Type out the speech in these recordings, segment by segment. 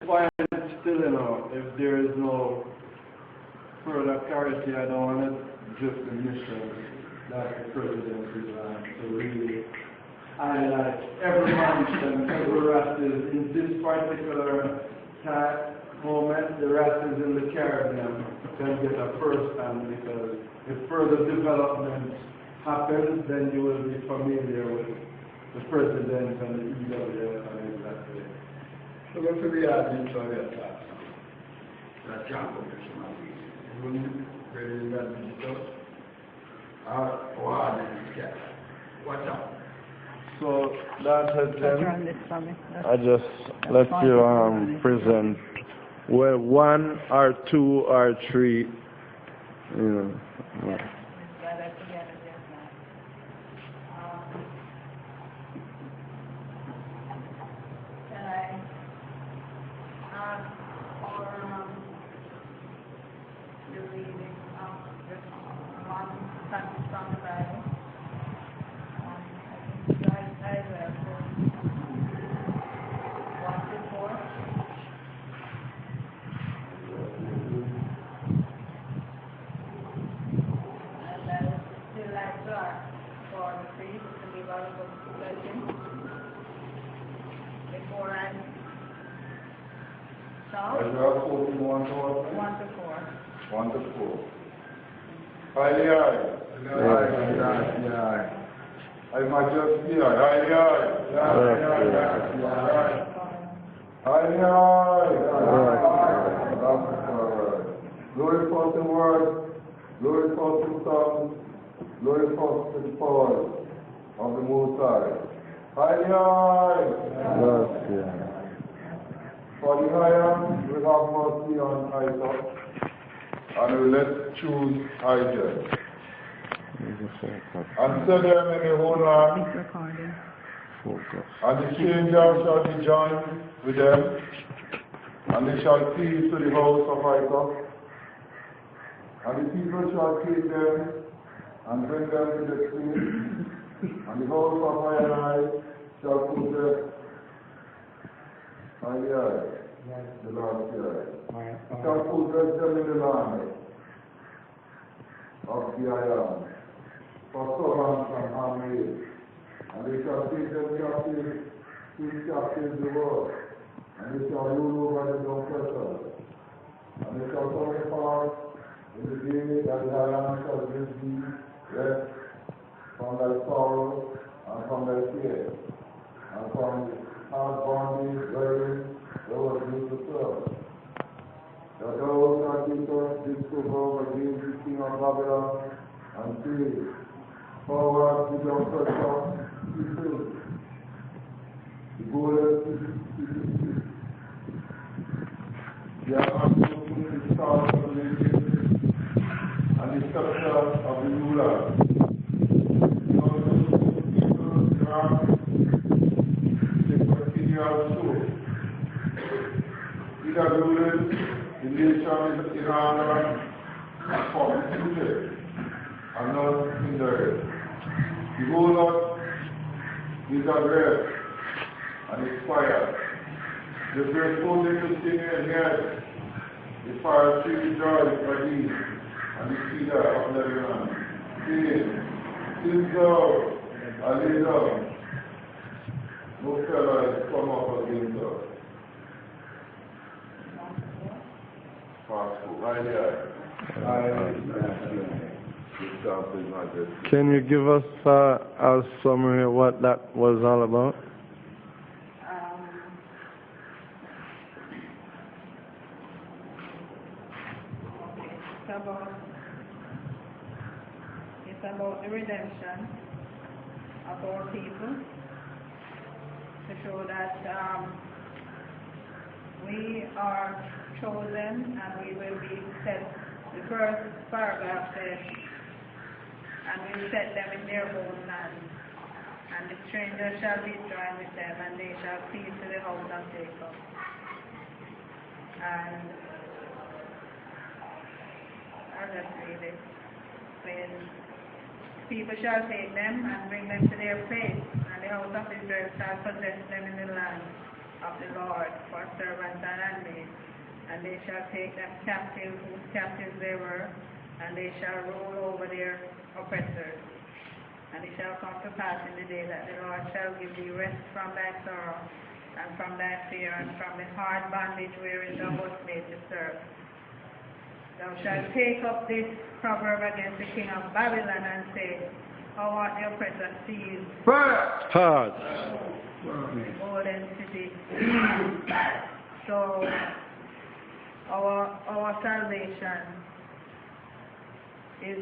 point still, if there is no further clarity, I don't want to just the mission that the president is on to really highlight every function, every races in this particular time, moment. The races in the Caribbean can get a first hand, because if further development happens, then you will be familiar with the president and the EWF and exactly. So what do we add into our class? That can't go to some really that digital. What is it? What's up? So that has been, I just let you present where one or two or three, you know. Glory for the word, glory for the song, glory for the power of the Most High. For the iron, we have mercy on Isaac, and we let choose Isaac. And set them in the whole land, and the stranger shall be joined with them, and they shall flee to the house of Isaac. And the people shall take them and bring them to the stream, and the house of I shall put them by the eye, the Lord's eye. Shall possess them in the land of the Iron, for servants and handmaids. And they shall take them captive, keep captive the world, and they shall rule over the oppressors. And they shall come apart in the day that the Iron shall give thee rest from thy sorrow and from thy fear, and from the hard bondage wherein thou wast used to serve. That thou shalt discover against the king of Babylon, and say, forward to the oppressor, the golden city, the unspoken the stars of the nation, and the scepter of the ruler. The rulers, the nation is in honor and constituted, and not in the earth. The whole lot is at rest and expired. The great holy to sing in head, the fire tree rejoice for thee, and the cedar of Lebanon. Sing thou, and lay down. No fellow is come up against us. Can you give us a summary of what that was all about? It's about the redemption of our people, to show that we are chosen and we will be set. The first paragraph says, and we will set them in their own land, and the stranger shall be joined with them, and they shall flee to the house of Jacob. And I'll just read it. When people shall take them and bring them to their place, and the house of Israel shall possess them in the land of the Lord for servants and and they shall take them captive whose captives they were, and they shall rule over their oppressors. And it shall come to pass in the day that the Lord shall give thee rest from thy sorrow, and from thy fear, and from the hard bondage wherein thou wast made to serve. Thou shalt take up this proverb against the king of Babylon, and say, how art the oppressor seized, Hard. golden city. So, our salvation is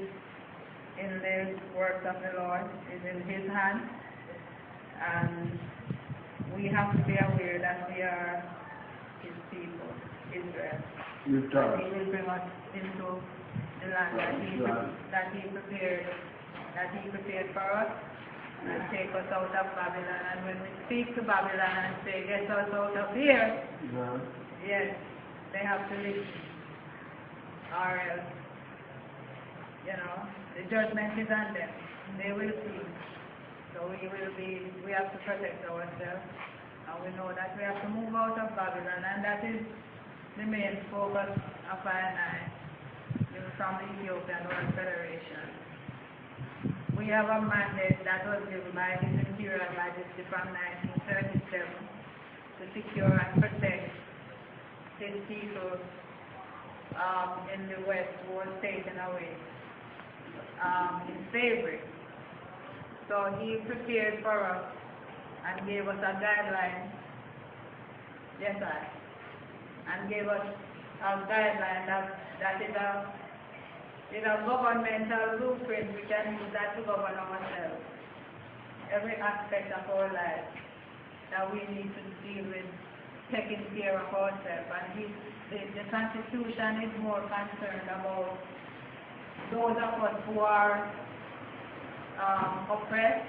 in the works of the Lord, is in His hand, and we have to be aware that we are His people, Israel. He will bring us into the land that He prepared for us, and take us out of Babylon. And when we speak to Babylon and say, get us out of here, yes, they have to listen, or else, the judgment is on them. They will see. So we have to protect ourselves, and we know that we have to move out of Babylon, and that is the main focus of I from the Ethiopian World Federation. We have a mandate that was given by His Imperial Majesty from 1937 to secure and protect His people in the West who were taken away in slavery. So He prepared for us and gave us a guideline, and gave us a guideline that is a governmental blueprint. We can use that to govern ourselves. Every aspect of our life that we need to deal with, taking care of ourselves. And the Constitution is more concerned about those of us who are oppressed,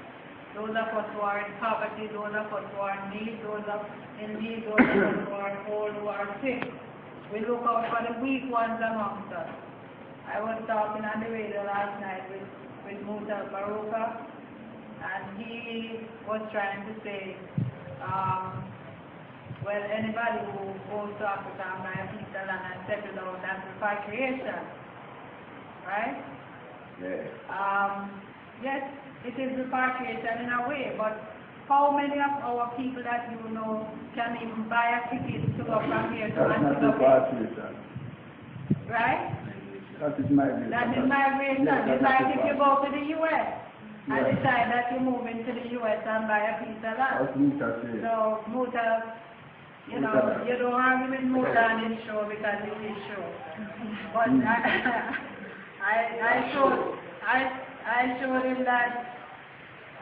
those of us who are in poverty, those of us who are in need, those of us who are old, who are sick. We look out for the weak ones amongst us. I was talking on the radio last night with Mutal Baruka, and he was trying to say, well, anybody who goes to Africa and buy a piece of land and settle down, that's repatriation. Right? Yeah. Yes, it is repatriation in a way, but how many of our people that you know can even buy a ticket to go from here to repatriation. Right? That is migration. That is migration. It's like if you go to the U.S. and decide that you move into the U.S. and buy a piece of land. So, Muta, you don't argue with Muta on his show because it's his show. But I showed him that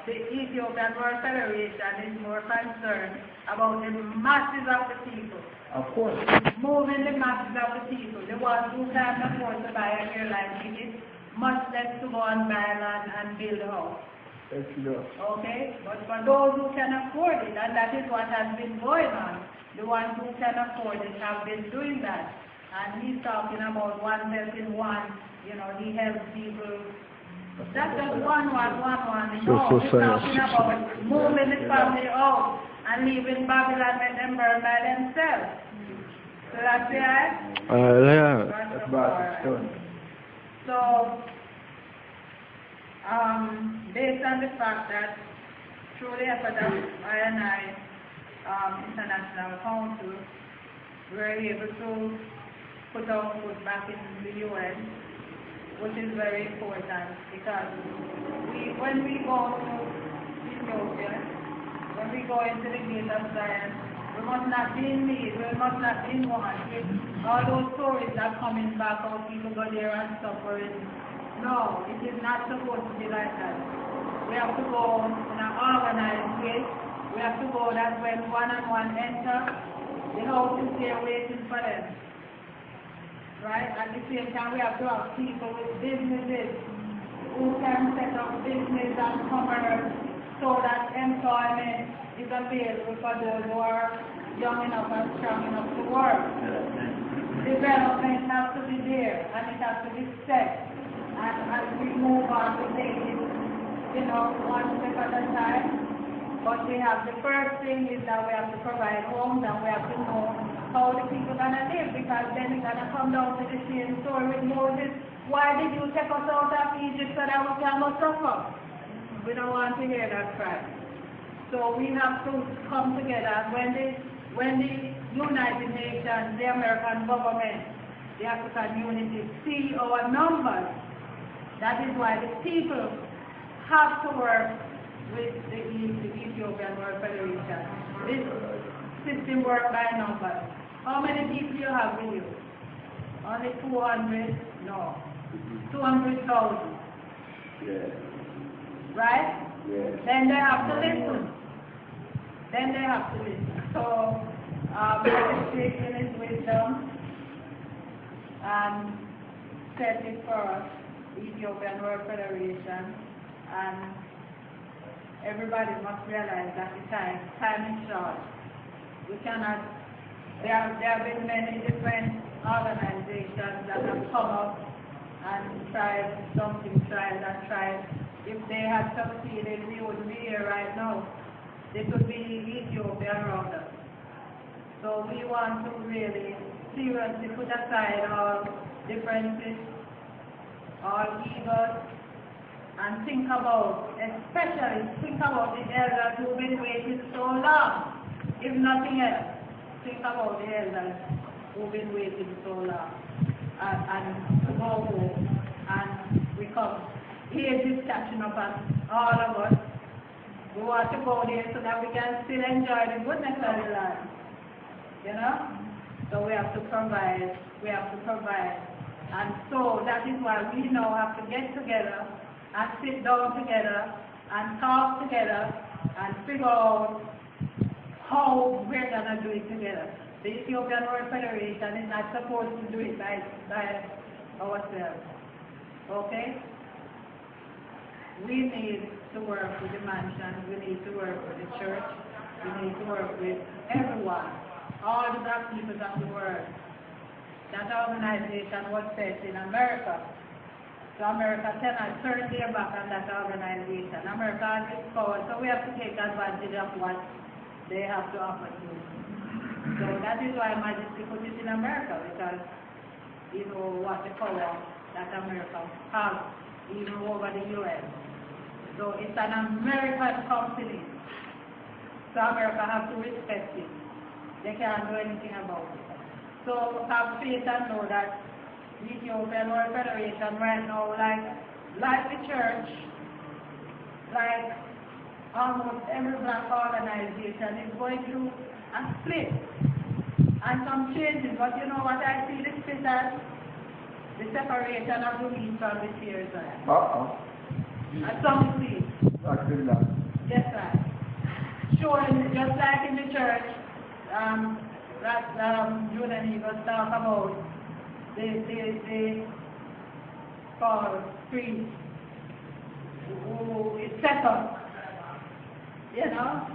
the Ethiopian World Federation is more concerned about the masses of the people. Of course. Moving the masses of the people. The ones who can't afford to buy an airline ticket, much less to go and buy land and build a house. Okay? But for those who can afford it, and that is what has been going on, the ones who can afford it have been doing that. And he's talking about one helping one, he helps people. That's just one. No, he's talking about moving the family out and leaving Babylon and them burn by themselves. So that's right? Yeah. That's bad. So, based on the fact that through the effort of I International Council, we were able to put our foot back in the UN, which is very important because when we go to Ethiopia, when we go into the gate of Zion, we must not be in need, we must not be in want. All those stories are coming back, how people go there and suffering. No, it is not supposed to be like that. We have to go in an organized way. We have to go that when one-on-one enter, the house is there waiting for them. Right? At the same time, we have to have people with businesses who can set up business and commerce so that employment is available for those who are young enough and strong enough to work. Development has to be there and it has to be set. And as we move on, we take it, one step at a time. But the first thing is that we have to provide homes and we have to know how the people are going to live. because then we're going to come down to the same story with Moses. Why did you take us out of Egypt so that we cannot suffer? We don't want to hear that cry. So we have to come together. When the United Nations, the American government, the African unity see our numbers, that is why the people have to work with the Ethiopian World Federation. This system works by numbers. How many people you have with you? Only 200? No. 200,000. Yeah. Right? Yeah. Then they have to listen. So, legislation is wisdom and set it for us, Ethiopian World Federation, and everybody must realize that the time is short. We cannot, there have been many different organizations that have come up and tried something, tried. If they had succeeded, we wouldn't be here right now. This would be Ethiopia around us. So we want to really seriously put aside all differences, all egos, and especially think about the elders who've been waiting so long. If nothing else, think about the elders who've been waiting so long. And to go home and recover. Age is catching up on all of us. We want to go there so that we can still enjoy the goodness of the land. You know? So we have to provide. And so that is why we now have to get together and sit down together and talk together and figure out how we're going to do it together. The Ethiopian World Federation is not supposed to do it by ourselves. Okay? We need to work with the mansion, we need to work with the church, we need to work with everyone, all the black people of the world. That organization was set in America. So America cannot turn their back on that organization. America has its power, so we have to take advantage of what they have to offer to us. So that is why Majesty put it in America, because you know what the power that America has, even over the US. So it's an American company. So America has to respect it. They can't do anything about it. So have faith and know that the Ethiopian World Federation right now, like the church, like almost every black organization, is going through a split and some changes. But you know what I see the split as? The separation of the wheat from the tares. At some stage. Yes, right. Showing, just like in the church, June and Negus talk about the called priest who is set up, you know,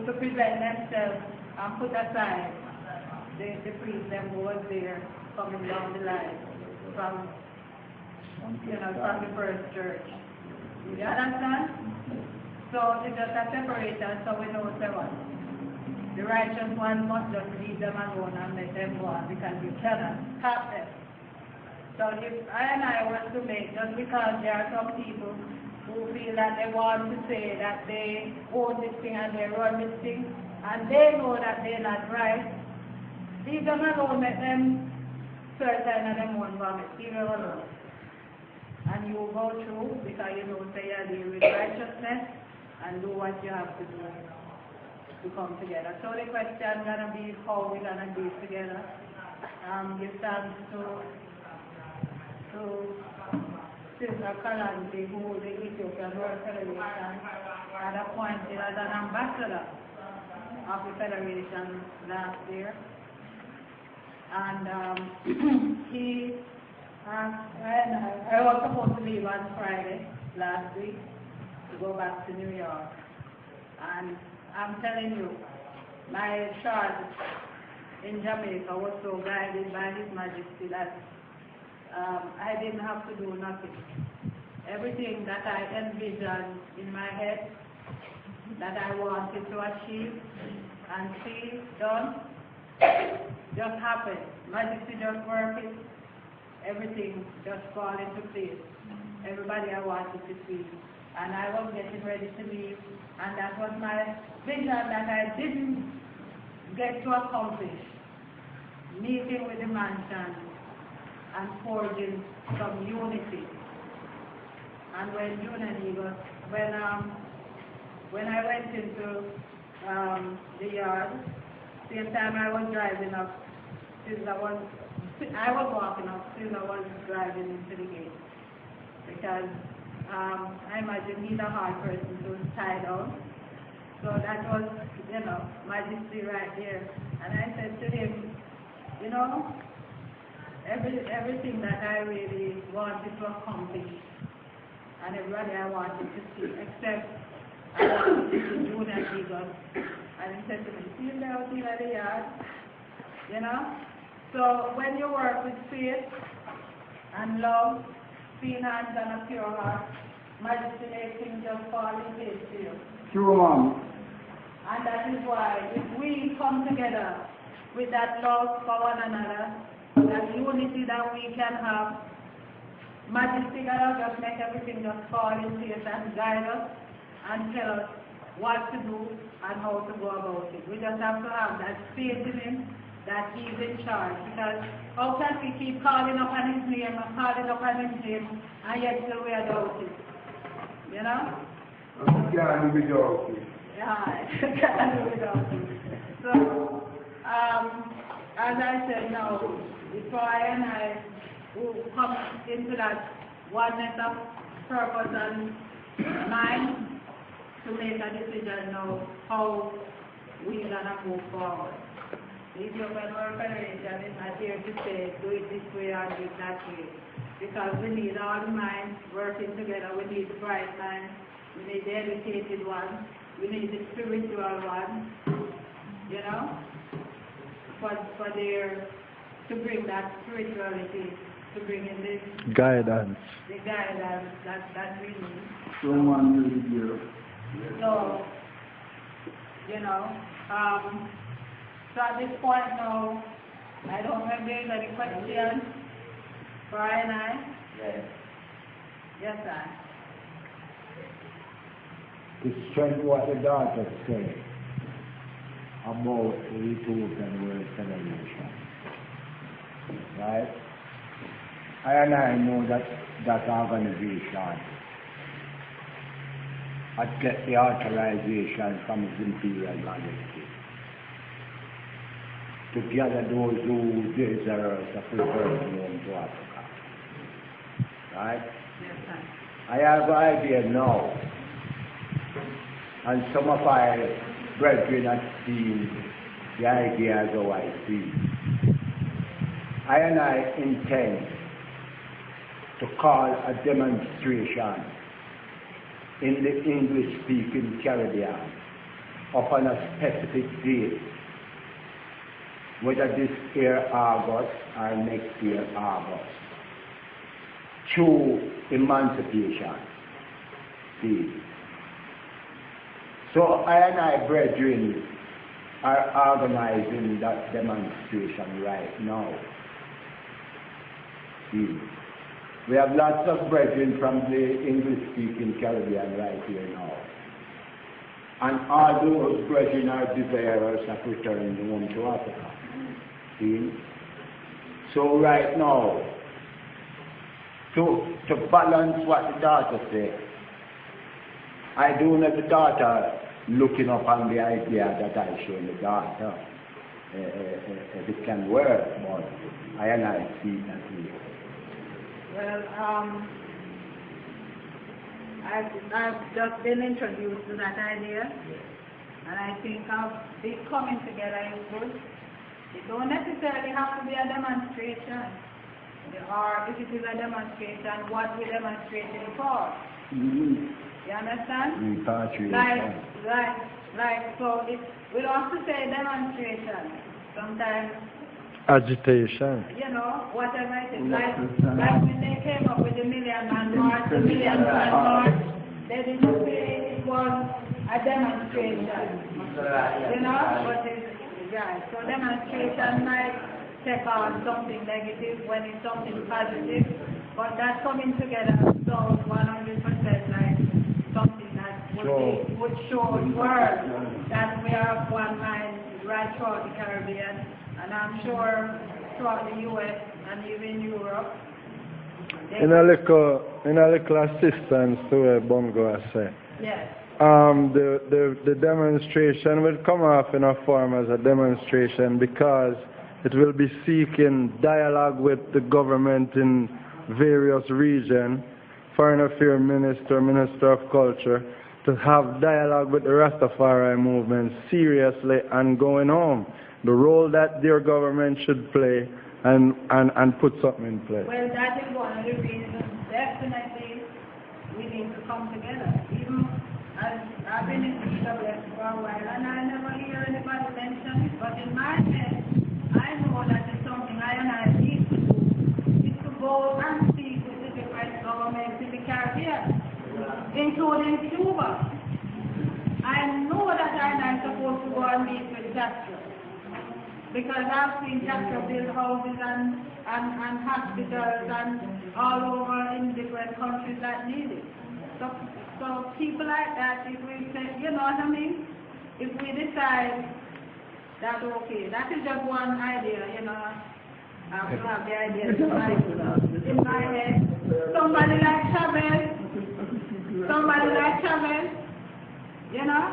to present themselves and put aside the priest them who was there coming down the line from the first church. You understand? So it's just a separation, so we know what. The righteous one must just leave them alone and let them go on, because you cannot stop them. So if I was to make, just because there are some people who feel that they want to say that they own this thing and they run this thing, and they know that they're not right, leave them alone, let them certain of them own vomit, leave them alone. And you go through, because you don't say you deal with righteousness, and do what you have to do to come together. So the question is going to be how we're going to do it together. Give thanks to Sister Kalanji, who the Ethiopian World Federation had appointed as an ambassador of the Federation last year. And I was supposed to leave on Friday last week to go back to New York. And I'm telling you, my charge in Jamaica was so guided by His Majesty that I didn't have to do nothing. Everything that I envisioned in my head, that I wanted to achieve and see done, just happened. Majesty just working, everything just fall into place. Everybody I wanted to see. And I was getting ready to leave, and that was my vision that I didn't get to accomplish. Meeting with the mansion and forging some unity. And when June and Negus, when I went into the yard, same time I was driving up, I was walking up, since I was driving into the gate. Because I imagine he's a hard person to tie down. So that was, Majesty right there. And I said to him, everything that I really wanted to accomplish, and everybody I wanted to see, except I wanted to see June and Negus. And he said to me, see you out in the yard, So when you work with faith and love, clean hands and a pure heart, Majesty makes things just fall in place to you. True, Mom. And that is why if we come together with that love for one another, that unity that we can have, Majesty God just make everything just fall in place and guide us and tell us what to do and how to go about it. We just have to have that faith in Him that He's in charge. Because how can we keep calling upon His name and calling upon His name and yet still we are doubting? And we can't do without it. Yeah, can't do without it. So, as I said now, before I will come into that oneness of purpose and mind to make a decision now how we're going to move forward. The Ethiopian World Federation is not here to say do it this way or do it that way. Because we need all the minds working together. We need the bright minds, we need the educated ones, we need the spiritual ones, for their, to bring that spirituality, to bring in this guidance. The guidance that we need. Someone really here. So, so at this point now, I don't know if there's any questions for I and I. Yes. Yes, sir. To strengthen what the daughter said about the Ethiopian World Federation. Right? I and I know that organization had get the authorization from His Imperial Majesty to gather those who desire to preserve home to Africa. Right? Yes, sir. I have an idea now, and some of my brethren have seen the idea as how I see. I and I intend to call a demonstration in the English-speaking Caribbean upon a specific date, whether this year August or next year August, through Emancipation Day. So I and I brethren are organizing that demonstration right now. See. We have lots of brethren from the English-speaking Caribbean right here now. And all those brethren are desirous of returning home to Africa. See? So right now, to balance what the daughter said, I do not the daughter looking upon the idea that I show the daughter. It can work, but I and I see that way. Well, I've just been introduced to that idea, and I think the coming together is good. It don't necessarily have to be a demonstration, or if it is a demonstration, what we're demonstrating for. Mm-hmm. You understand? Repatriation. So we don't have to say demonstration. Sometimes, Agitation. whatever it is. Like when they came up with the Million-Man March, they didn't say it was a demonstration. But Right. So demonstration might take on something negative when it's something positive, but that coming together sounds 100% like something that would show the world that we are one mind right throughout the Caribbean, and I'm sure throughout the U.S. and even Europe. In a little assistance to what Bongo has said. Yes. The demonstration will come off in a form as a demonstration because it will be seeking dialogue with the government in various regions, Foreign Affairs Minister, Minister of Culture, to have dialogue with the Rastafari movement seriously and going home. The role that their government should play and put something in place. Well, that is one of the reasons. Definitely, we need to come together. Even as I've been in the EWF for a while, and I never hear anybody mention it, but in my head, I know that it's something I need to do. Is to go and speak with the different governments in the Caribbean, including Cuba. I know that I'm supposed to go and meet with Castro, because I've seen Castro build houses and hospitals and all over in different countries that need it. So people like that, if we say, you know what I mean? If we decide that, okay, that is just one idea, you know, I have to have the idea in my head. Somebody like Chavez, you know,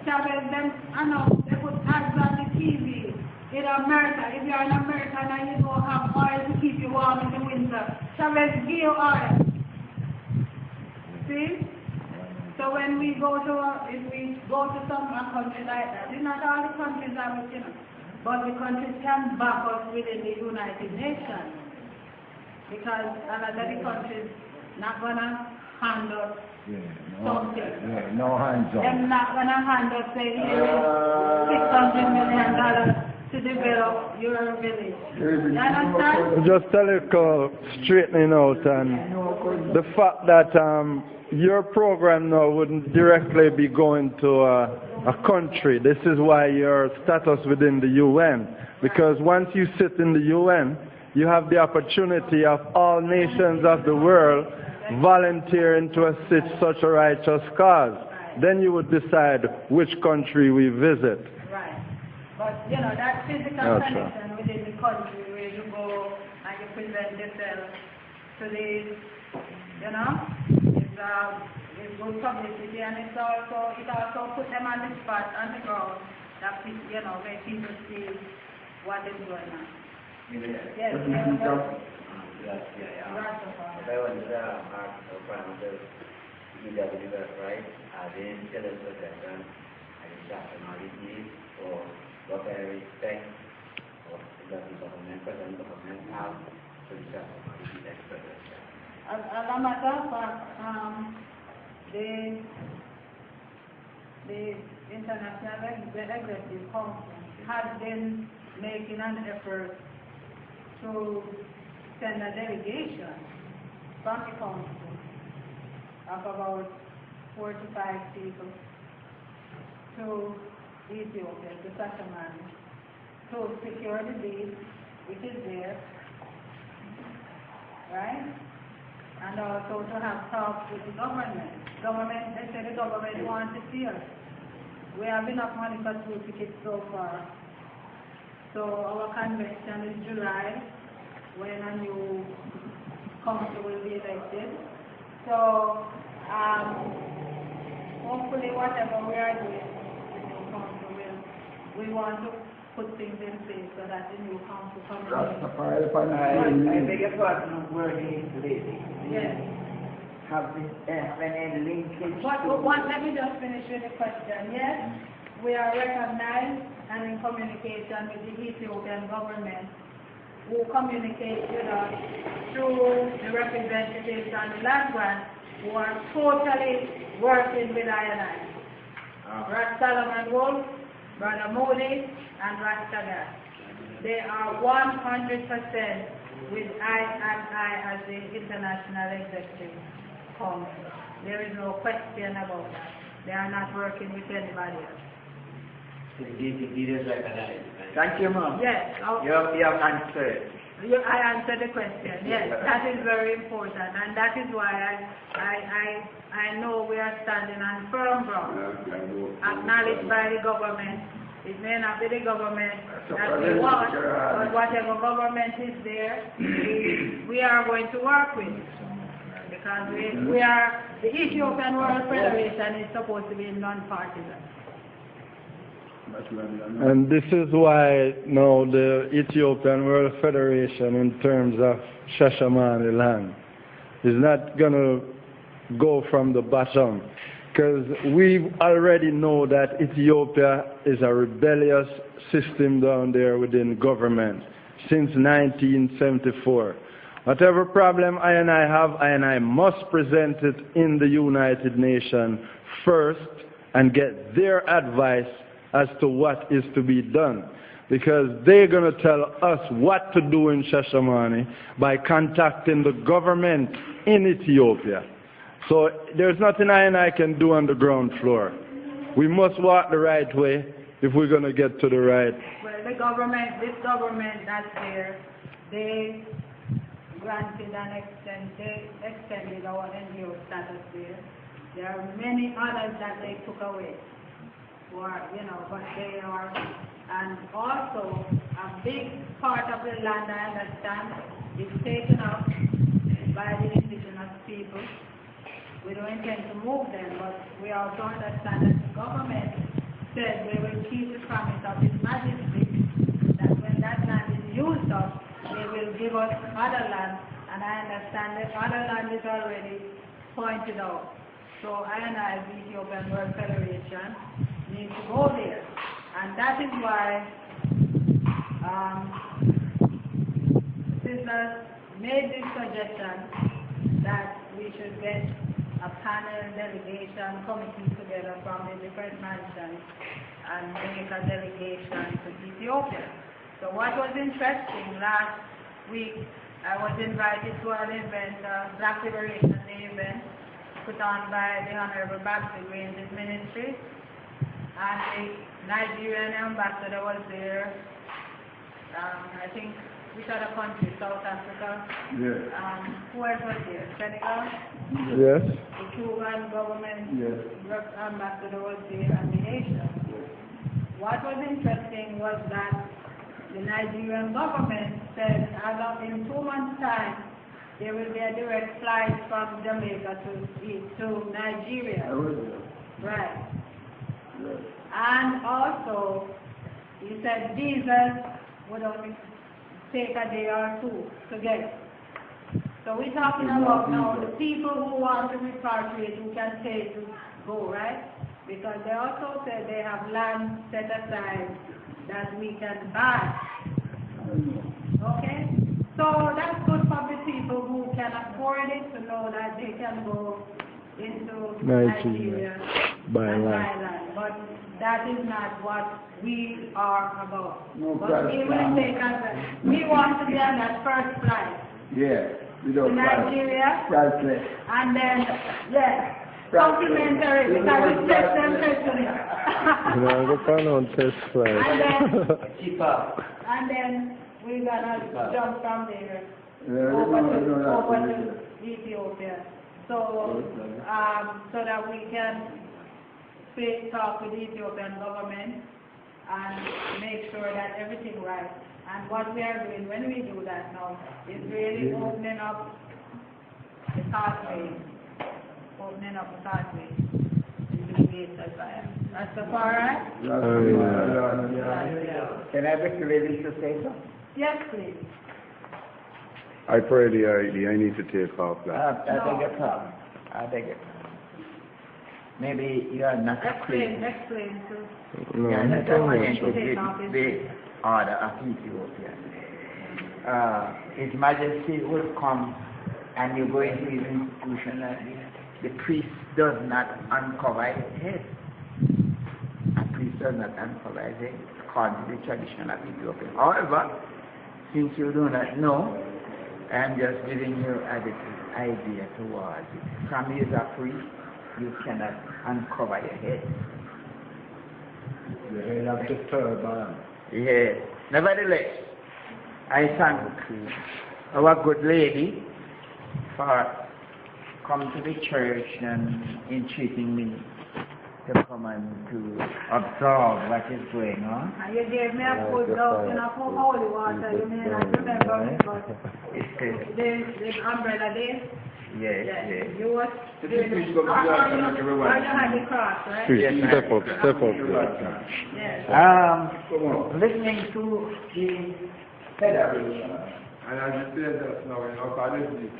Chavez, them, I know, they put ads on the TV. In America, if you're in America and you don't have oil to keep you warm in the winter, Chavez give you oil. See? So when we go to, if we go to some country like that, it's not all the countries are with, you know, but the countries can back us within the United Nations. Because a lot of the countries not gonna handle something. Yeah, no hands on. They're not gonna handle, say, $600 million to develop your village. You understand? Just a little straightening out, and the fact that your program now wouldn't directly be going to a country. This is why your status within the UN, because once you sit in the UN, you have the opportunity of all nations of the world volunteering to assist such a righteous cause. Then you would decide which country we visit. Right. But, you know, that physical connection within the country where you go and you present yourself to the, you know, it's good publicity, and it also put them on the spot, on the ground, that, you know, make people see what is going on. Yes, There was a part of the EWF, right? Then tell us that I nationality or what I respect of the government, present government, how to nationality express. As a matter of fact, the International Executive Council has been making an effort to send a delegation from the council of about 4 to 5 people to Ethiopia, to Sassamani, to secure the deed, which is there, right? And also to have talks with the government. They say the government wants to see us. We have enough money for 2 tickets so far. So our convention is July, when a new council will be elected. So hopefully whatever we are doing, the new council will, we want to put things in place so that the new council comes in. I beg your pardon of wording lady. Yes. Have any linkage Let me just finish with the question. Yes, we are recognized and in communication with the Ethiopian government, who communicate with us through the representatives on the land grant, who are totally working with I&I. Rat Solomon Wolf, Brother Moody, and Rastagar. They are 100% with I&I as the International Executive Council. There is no question about that. They are not working with anybody else. It is recognized. Thank you, ma'am. Yes. You have answered. I answered the question. Yes, that is very important, and that is why I know we are standing on firm ground, acknowledged by the government. It may not be the government that we want, but whatever government is there, we are going to work with, because we are the Ethiopian World Federation is supposed to be non-partisan. And this is why now the Ethiopian World Federation, in terms of Shashamane land, is not going to go from the bottom. Because we already know that Ethiopia is a rebellious system down there within government since 1974. Whatever problem I have, I must present it in the United Nations first and get their advice as to what is to be done, because they're going to tell us what to do in Shashamane by contacting the government in Ethiopia. So there's nothing I can do on the ground floor. We must walk the right way if we're going to get to the right. Well, this government that's there, they granted and extended our NGO status there. There are many others that they took away. But they are, and also a big part of the land, I understand, is taken up by the indigenous people. We don't intend to move them, but we also understand that the government said they will keep the promise of His Majesty that when that land is used up, they will give us other land, and I understand that other land is already pointed out. So I, the Ethiopian World Federation, need to go there, and that is why sisters made this suggestion that we should get a panel delegation committee together from the different nations and make a delegation to Ethiopia. So what was interesting, last week I was invited to an event, Black Liberation Day event, put on by the Honorable Babsy Grange's ministry. And the Nigerian ambassador was there. I think, which other country? South Africa? Yes. Who else was there? Senegal? Yes. The Cuban government ambassador was there, and the Haitian. Yes. What was interesting was that the Nigerian government said in 2 months' time, there will be a direct flight from Jamaica to Nigeria. Right. Yes. And also, he said visas would only take a day or two to get. So we're talking about now the people who want to repatriate, who can pay to go, right? Because they also said they have land set aside that we can buy. Okay? So that's good for the people who can afford it to know that they can go into Nigeria by and land. buy land. But that is not what we are about. No, but we will take we want to be on that first flight. Yeah. To Nigeria. Priceless. And then, yes, complimentary, because it's just them personally. No, the panel test flight. And then we're gonna jump from there over to Ethiopia. So, so that we can talk with the Ethiopian government and make sure that everything right. And what we are doing when we do that now is really opening up the pathway, in the gates of fire. That's the far right? Can I be ready to say so? Yes, please. I pray I need to take off that. I beg your pardon. I beg your pardon. Maybe you are not Explain acquainted. to. No, You are not acquainted with Take the order of Ethiopia. His Majesty will come and you go into his institution like this. The priest does not uncover his head. A priest does not uncover his head according to the tradition of Ethiopia. However, since you do not know, I am just giving you an idea towards it. From you as a priest, you cannot uncover your head. The head of the turban. Yes. Nevertheless, I thank our good lady for coming to the church and entreating me to come and to observe what is going on. And you gave me a food dog in a holy water, you may not remember me, but the umbrella there. Yes, yes. You was The people is going to be out and everyone. you had the cross, right? Please, step up, step up. Yes. Listening to the federation. And as you say that now, because this is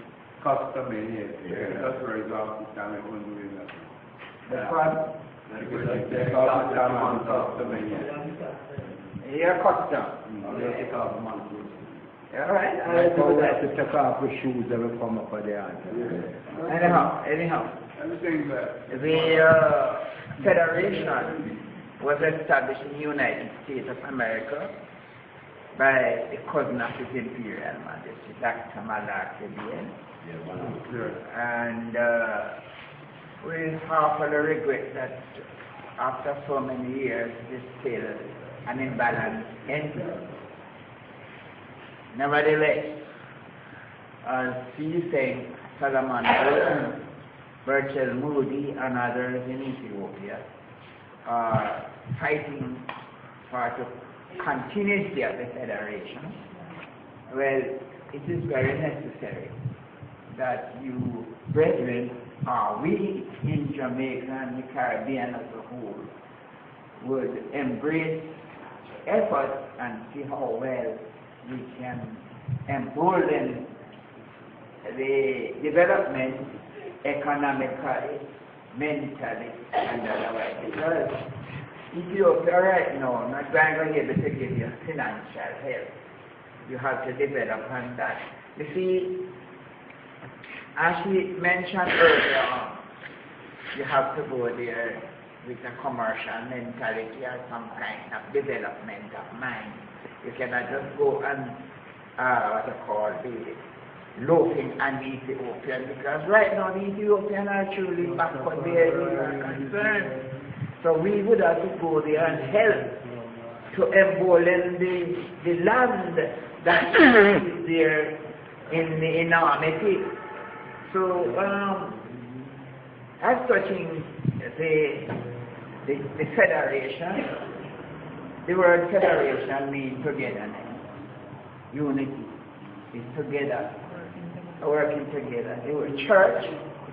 custom in here. That's where it's off the time when we're doing that. The first, Because it's off the time and custom in here. your custom. It's off the month. All right. I go have to take off the shoes and we come up for the altar. Anyhow. Everything that. The federation was established in the United States of America by the cousin of His Imperial Majesty, Dr. Malak Bien. And we heartily regret that after so many years, it is still an imbalanced entity. Nevertheless, as he saying, Solomon Berchel Moody and others in Ethiopia are fighting for the continuity of the federation. Well, it is very necessary that you brethren, we in Jamaica and the Caribbean as a whole, would embrace efforts and see how well we can embolden the development economically, mentally, and otherwise. Because Ethiopia right now, not going to be able to give you financial help. You have to develop on that. You see, as we mentioned earlier on, you have to go there with a commercial mentality or some kind of development of mind. You cannot just go and what they call the loafing and the Ethiopian, because right now the Ethiopians are truly backward where we are concerned. So we would have to go there and help to embolden the land that is there in the enormity. So as touching the federation, the word federation means togetherness, unity, is together, working together. The word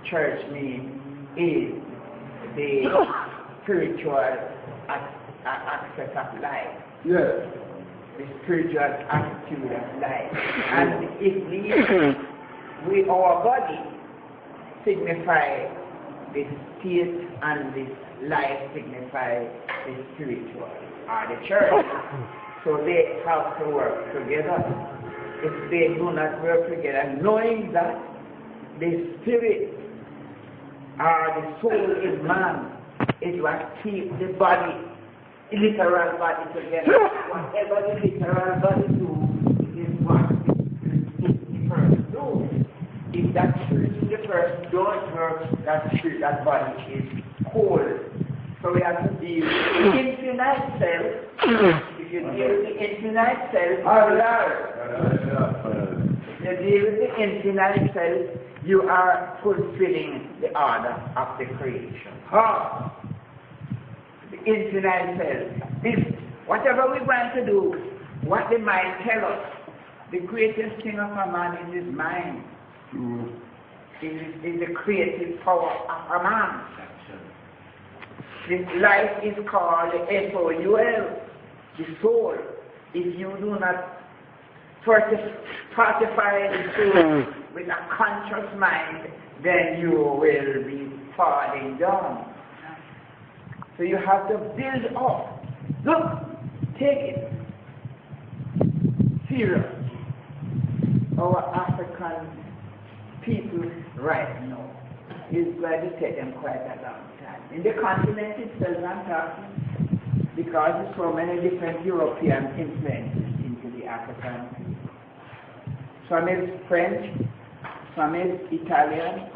church means is the spiritual aspect of life. Yes. The spiritual attitude of life. And if our body signify the state and this life signify the spiritual or the church. So they have to work together. If they do not work together, knowing that the spirit or the soul is man, is what keeps the body, the literal body together. Whatever the literal body do is what the person do. If that spirit in the person don't work, that body is cold. So we have to deal with the infinite self. If you deal with the infinite self, you deal with the infinite self, you are fulfilling the order of the creation. The infinite self. If whatever we want to do, what the mind tells us, the greatest thing of a man is his mind. Is the creative power of a man. This life is called the SOUL, the soul. If you do not fortify the soul with a conscious mind, then you will be falling down. So you have to build up. Look, take it serious. Our African people right now is going to take them quite a long time. In the continent itself, I'm talking, because there's so many different European influences into the African people. Some is French, some is Italian,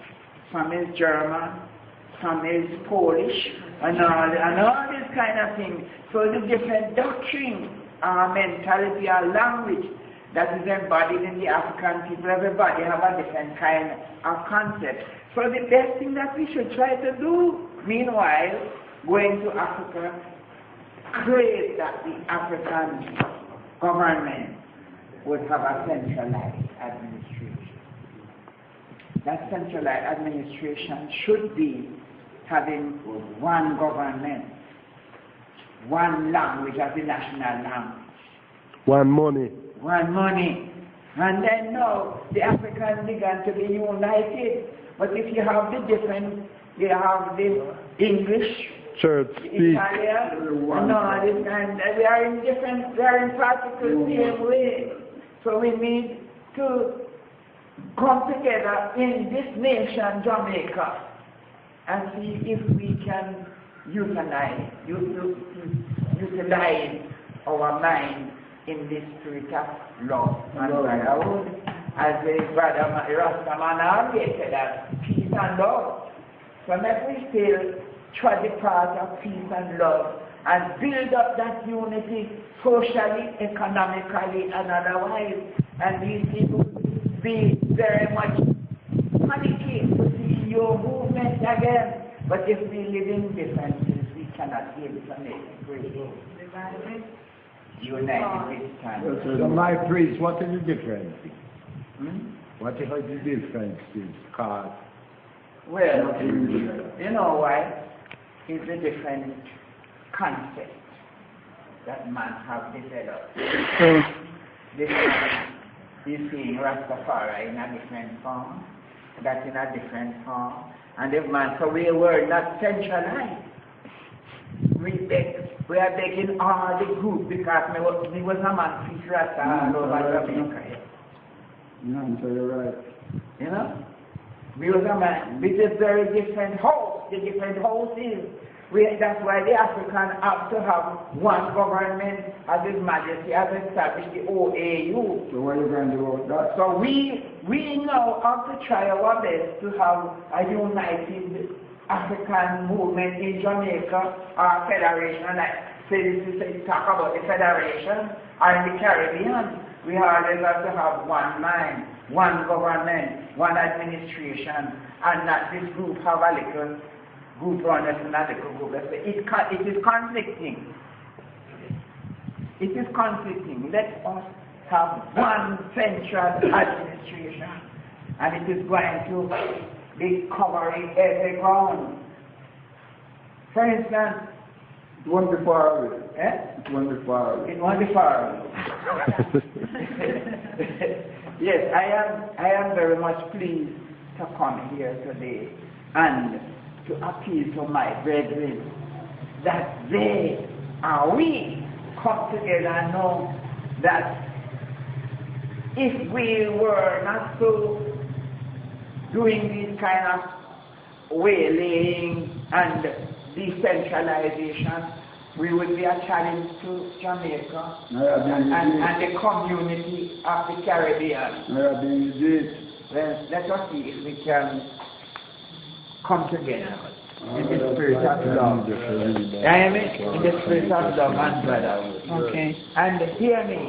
some is German, some is Polish, and all this kind of thing. So the different doctrine, mentality, or language that is embodied in the African people, everybody have a different kind of concept. So the best thing that we should try to do, meanwhile, going to Africa, create that the African government would have a centralized administration. That centralized administration should be having one government, one language as the national language. One money. One money. And then now the Africans began to be united. But if you have the different, you have the English, church, the Italian, and all this, and we are in different, we are in practically the same way. So we need to come together in this nation, Jamaica, and see if we can utilize our mind in this spirit of love and brotherhood. As the brother Rastaman said that peace and love. So let we still try the path of peace and love and build up that unity socially, economically, and otherwise. And these people be very much panicky to see your movement again. But if we live in differences, we cannot be able to make it great. United this time. So my priest, what is the difference? What is the difference? Cause well, you know why? It's a different concept that man have developed. This man is seeing Rastafari in a different form, that in a different form, and if man, so we were not centralized. We are begging all the group because me was a man preach Rasta all over Jamaica. No, so you're right. You know? We was a man with a very different host. The different host is. That's why the African have to have one government as His Majesty has established the OAU. So what are you going to do about that? So we now have to try our best to have a united African movement in Jamaica or federation. Like say talk about the federation or in the Caribbean. We always have to have one mind, one government, one administration, and not this group have a little group on us and a little group. It is conflicting. It is conflicting. Let us have one central administration, and it is going to be covering every ground. For instance, it won't be far away. It won't be far away. It won't be far away. Yes, I am very much pleased to come here today and to appeal to my brethren that they are we come together and know that if we were not so doing this kind of waylaying and decentralization, we would be a challenge to Jamaica and the community of the Caribbean. Well, let us see if we can come together in the spirit of love. In the spirit of love and brotherhood. Okay. And hear me.